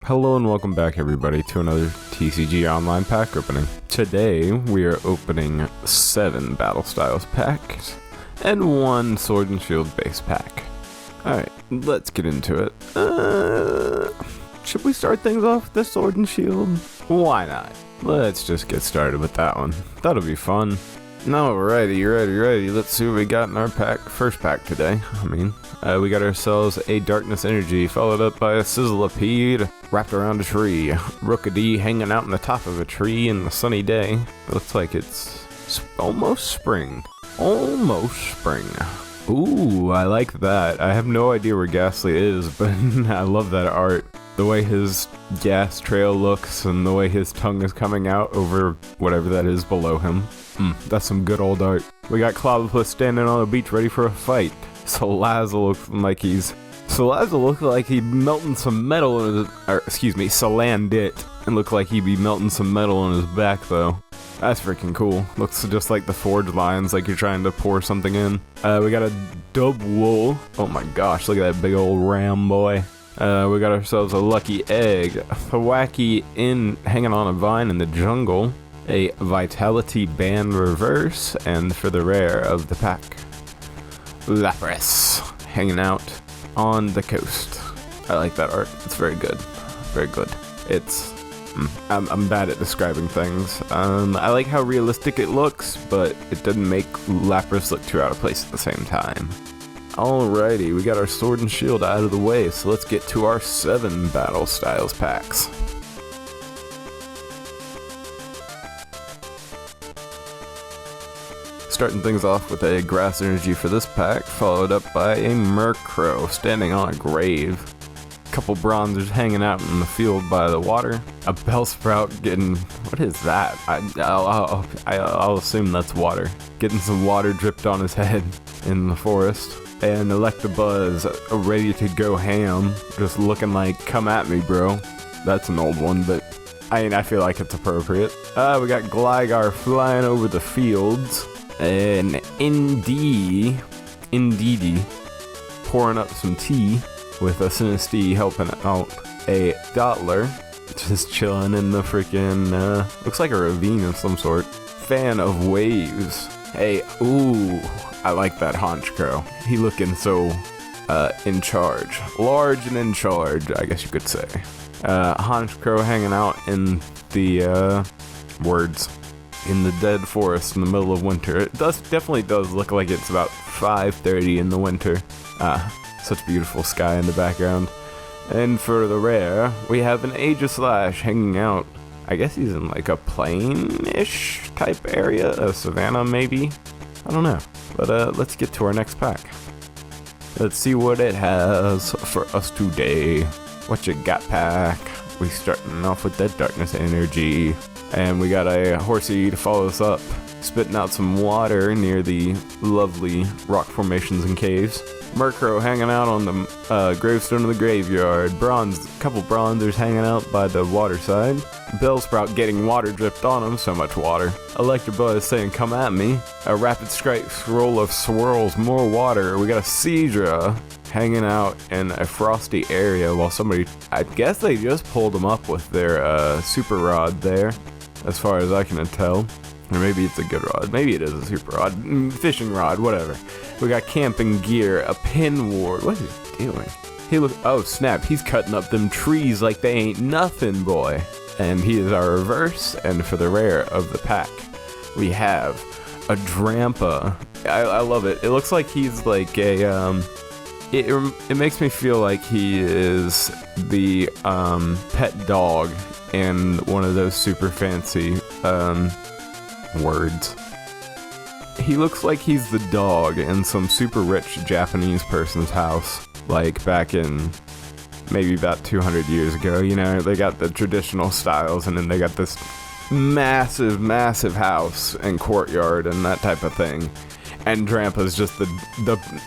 Hello and welcome back everybody to another TCG Online Pack Opening. Today we are opening 7 Battle Styles packs and 1 Sword and Shield base pack. Alright, let's get into it. Should we start things off with the Sword and Shield? Why not? Let's just get started with that one. That'll be fun. Alrighty, ready. Let's see what we got in our first pack today. We got ourselves a Darkness Energy, followed up by a Sizzlipede wrapped around a tree. Rookadee hanging out on the top of a tree in the sunny day. It looks like it's almost spring. Ooh, I like that. I have no idea where Ghastly is, but I love that art. The way his gas trail looks and the way his tongue is coming out over whatever that is below him. That's some good old art. We got Clobbopus standing on the beach ready for a fight. Salazzle looks like he'd melting some metal in his, Salandit, and look like he'd be melting some metal in his back though. That's freaking cool. Looks just like the forge lines, like you're trying to pour something in. We got a Dubwool. Oh my gosh, look at that big old ram boy. We got ourselves a Lucky Egg, a Thwacky hanging on a vine in the jungle, a Vitality Band Reverse, and for the rare of the pack, Lapras hanging out on the coast. I like that art. It's very good. Very good. I'm bad at describing things. I like how realistic it looks, but it doesn't make Lapras look too out of place at the same time. Alrighty, we got our Sword and Shield out of the way, so let's get to our 7 Battle Styles packs. Starting things off with a Grass Energy for this pack, followed up by a Murkrow standing on a grave. A couple Bronzers hanging out in the field by the water. A Bellsprout getting... what is that? I'll assume that's water. Getting some water dripped on his head in the forest. And Electabuzz ready to go ham, just looking like, come at me, bro. That's an old one, but I feel like it's appropriate. We got Gligar flying over the fields. And Indeedee pouring up some tea with a Sinistea helping out a Dottler, just chilling in the freaking, looks like a ravine of some sort. Fan of Waves. Hey, ooh, I like that Honchkrow. He looking so, in charge. Large and in charge, I guess you could say. Honchkrow hanging out in the, in the dead forest in the middle of winter. It definitely does look like it's about 5:30 in the winter. Such beautiful sky in the background. And for the rare, we have an Aegislash hanging out. I guess he's in like a plain-ish type area, a savanna maybe? I don't know. But let's get to our next pack. Let's see what it has for us today. What you got, pack? We starting off with that Darkness Energy. And we got a Horsey to follow us up, spitting out some water near the lovely rock formations and caves. Murkrow hanging out on the gravestone of the graveyard. Couple Bronzers hanging out by the water side. Bellsprout getting water dripped on him, so much water. Electabuzz saying, come at me. A Rapid Strike scroll of swirls, more water. We got a Seadra hanging out in a frosty area while somebody, I guess they just pulled him up with their super rod there, as far as I can tell. Or maybe it's a good rod. Maybe it is a super rod. Fishing rod, whatever. We got Camping Gear, a Pin Ward. What is he doing? Oh snap, he's cutting up them trees like they ain't nothing, boy. And he is our reverse, and for the rare of the pack, we have a Drampa. I love it. It looks like he's like a, it makes me feel like he is the pet dog in one of those super fancy words. He looks like he's the dog in some super rich Japanese person's house, like back in maybe about 200 years ago. You know, they got the traditional styles, and then they got this massive house and courtyard and that type of thing. And Drampa's just the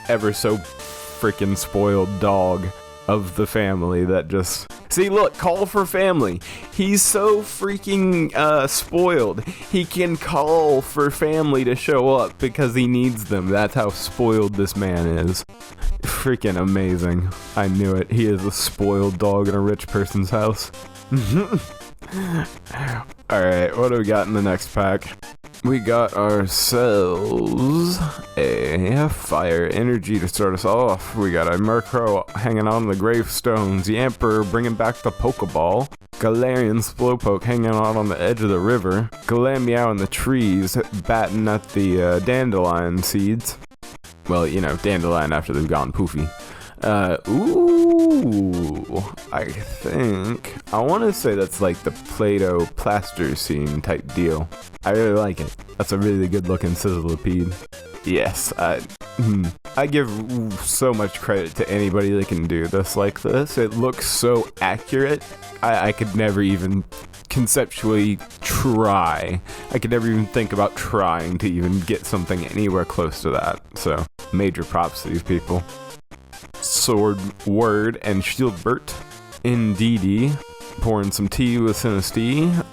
ever so freaking spoiled dog of the family that just... See, look, call for family. He's so freaking spoiled. He can call for family to show up because he needs them. That's how spoiled this man is. freaking amazing. I knew it. He is a spoiled dog in a rich person's house. Alright, what do we got in the next pack? We got ourselves a fire energy to start us off. We got a Murkrow hanging on the gravestones, the Emperor bringing back the Pokeball, Galarian Slowpoke hanging out on the edge of the river, Glameow in the trees batting at the dandelion seeds. Well, you know, dandelion after they've gone poofy. I think I want to say that's like the Play-Doh plaster scene type deal. I really like it. That's a really good looking Sizzlipede. Yes, I give so much credit to anybody that can do this like this. It looks so accurate. I could never even conceptually try. I could never even think about trying to even get something anywhere close to that. So, major props to these people. Sword, Word, and Shield Bert. Indeedy, pouring some tea with Sinistea.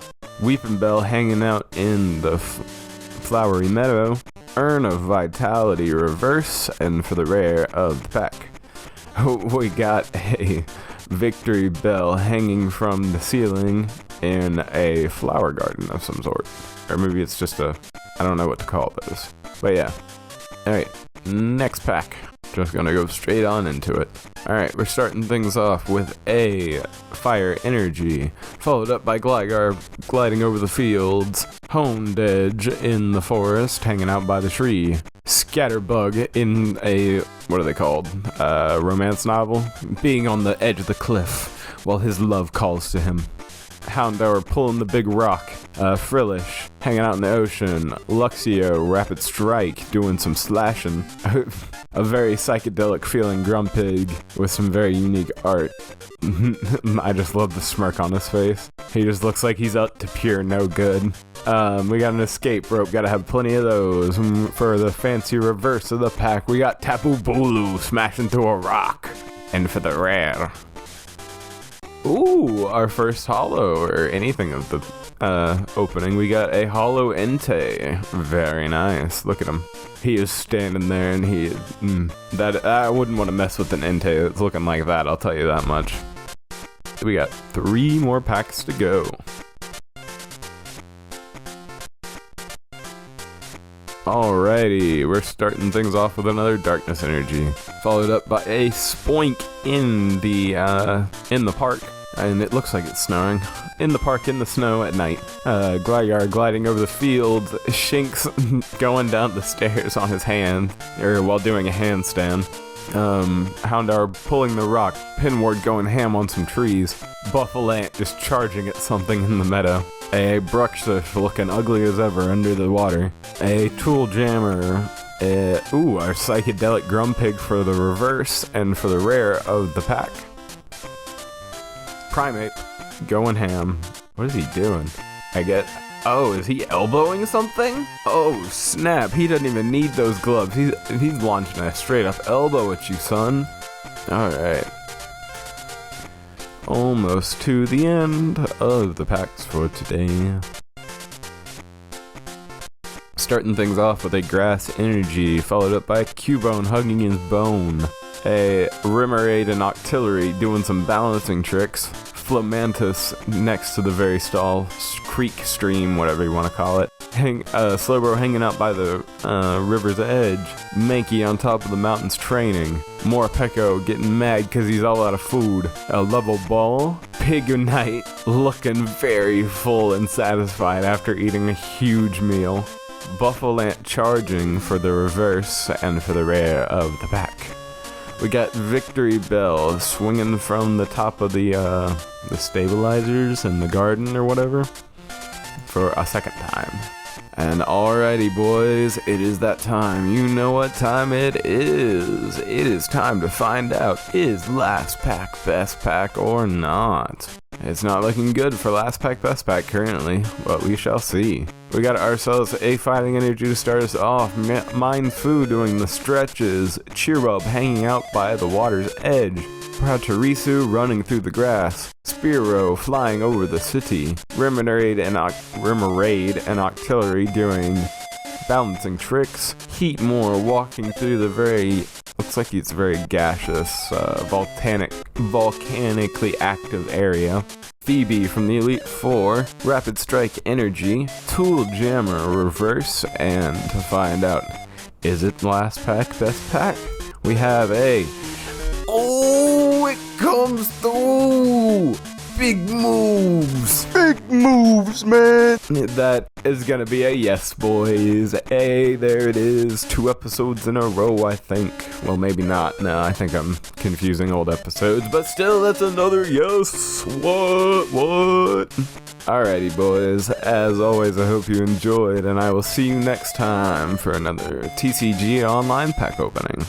Weeping Bell hanging out in the flowery meadow. Urn of Vitality Reverse, and for the rare of the pack, we got a Victory Bell hanging from the ceiling in a flower garden of some sort. Or maybe it's just I don't know what to call those. But yeah. Alright, next pack. Just gonna go straight on into it. Alright, we're starting things off with a Fire Energy, followed up by Gligar gliding over the fields, Honedge in the forest, hanging out by the tree, Scatterbug in a, what are they called, romance novel, being on the edge of the cliff while his love calls to him, Houndour pulling the big rock, Frillish hanging out in the ocean, Luxio Rapid Strike doing some slashing, a very psychedelic feeling Grumpig with some very unique art. I just love the smirk on his face. He just looks like he's up to pure no good. We got an escape rope, gotta have plenty of those. For the fancy reverse of the pack, we got Tapu Bulu smashing through a rock. And for the rare, ooh, our first holo or anything of the opening, we got a holo Entei. Very nice. Look at him. He is standing there, and he that I wouldn't want to mess with an Entei that's looking like that. I'll tell you that much. We got 3 more packs to go. Alrighty, we're starting things off with another Darkness Energy, followed up by a Spoink in the park, and it looks like it's snowing. In the park, in the snow at night. Gligar gliding over the fields, Shinx going down the stairs on his hand, or while doing a handstand. Houndour pulling the rock, Pinward going ham on some trees, Buffalo just charging at something in the meadow. A Bruxish looking ugly as ever under the water. A Tool Jammer. Our psychedelic Grumpig for the reverse and for the rare of the pack. Primate going ham. What is he doing? Oh, is he elbowing something? Oh, snap. He doesn't even need those gloves. He's launching a straight up elbow at you, son. Alright. Almost to the end of the packs for today. Starting things off with a Grass Energy, followed up by a Cubone hugging his bone. A Remoraid and Octillery doing some balancing tricks. Flamantis next to the very stall creek stream, whatever you want to call it. Slowbro hanging out by the river's edge. Mankey on top of the mountains training. Morpeko getting mad because he's all out of food. A level ball. Pigunite looking very full and satisfied after eating a huge meal. Buffalant charging for the reverse and for the rare of the pack. We got Victory Bell swinging from the top of the stabilizers in the garden or whatever for a second time. And alrighty, boys, it is that time. You know what time it is. It is time to find out, is last pack best pack or not? It's not looking good for last pack best pack currently, but we shall see. We got ourselves a Fighting Energy to start us off. Mindfu doing the stretches. Cheerbub hanging out by the water's edge. Pachirisu running through the grass. Spearow flying over the city. Remoraid and Octillery doing balancing tricks. Heatmore walking through the very Looks like it's a very gaseous, volcanically active area. Phoebe from the Elite Four, Rapid Strike Energy, Tool Jammer Reverse, and to find out, is it last pack, best pack? We have a... Oh, it comes through! Big moves! Big moves, man! That is gonna be a yes, boys. Hey, there it is. 2 episodes in a row, I think. Well, maybe not. No, I think I'm confusing old episodes, but still, that's another yes. What? Alrighty, boys. As always, I hope you enjoyed, and I will see you next time for another TCG Online Pack Opening.